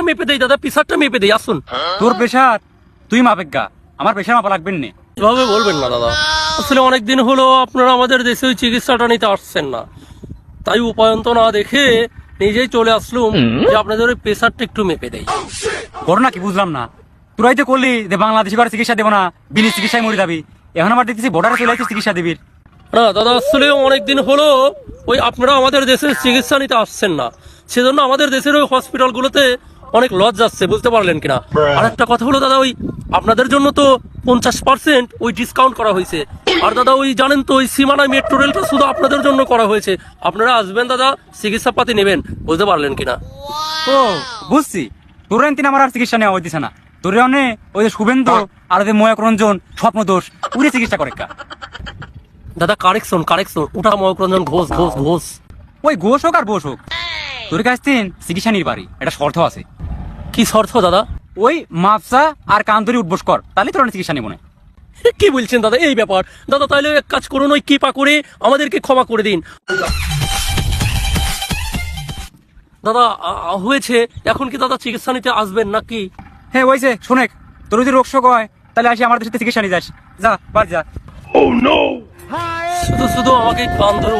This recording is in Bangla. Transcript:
মেপে দেই দাদা, প্রেসারটা মেপে দেই, আসুন। তোর প্রেশার তুই মাপেগা, আমার প্রেশার মাপা লাগবেন না। এভাবে বলবেন না দাদা, আসলে অনেকদিন হলো আপনারা আমাদের দেশে ওই চিকিৎসাটা নিতে আসছেন না, তাই উপায়ন্ত না দেখে নিজেই চলে আসলুম যে আপনাদের ওই প্রেসারটা একটু মেপে দেই। করোনা কি বুঝলাম না, তোরাই তো করলি যে বাংলাদেশি করে চিকিৎসা দেবো না, বিনি চিকিৎসায় মরে যাবি, এখন আবার দেখতেছি বর্ডারে চলে আসছিস চিকিৎসা দিবির। না দাদা, আসলে অনেকদিন হলো ওই আপনারা আমাদের দেশের চিকিৎসা নিতে আসছেন না, সেজন্য আমাদের দেশের ওই হসপিটালগুলোতে অনেক লজ যাচ্ছে, বুঝতে পারলেন কিনা। আর একটা কথা হলো দাদা, ওই আপনাদের জন্য তো 50% ওই ডিসকাউন্ট করা হয়েছে। আর দাদা ওই জানেন তো, ওই সীমানা মেট্রো রেলটা শুধু আপনাদের জন্য করা হয়েছে, আপনারা আসবেন দাদা, চিকিৎসা পাতি নেবেন, বুঝতে পারলেন কিনা। ও বুঝছি, তোর তিন আমার আর চিকিৎসা নেওয়া হইতেছে না, তোর অনেক ওই যে শুভেন্দু আর ওই যে ময়ক রঞ্জন স্বপ্ন দোষ উড়ে চিকিৎসা করে কা। দাদা কারেকশন, ওটা ময়ূররঞ্জন ঘোষ ঘোষ ঘোষ। ওই ঘোষ হোক আর বোস হোক, তোর কাছ তিন চিকিৎসা নির পারি, এটা শর্ত আছে। কি শর্ত দাদা? ওই মাপসা আর কান ধরে উঠবোস কর, তাহলে তোর চিকিৎসা নেবো না। কি বলছেন দাদা, এই ব্যাপার? দাদা তাহলে এক কাজ করুন, ওই কৃপা করে আমাদেরকে ক্ষমা করে দিন দাদা। হয়েছে, এখন কি দাদা চিকিৎসা নিতে আসবেন নাকি? হ্যাঁ ওইছে শোনেক, তোর যদি রোগ শোক হয় তাহলে আসি আমাদের সাথে চিকিৎসা নিয়ে যাস, যা বাড়ি যা। শুধু শুধু আমাকে কান ধরে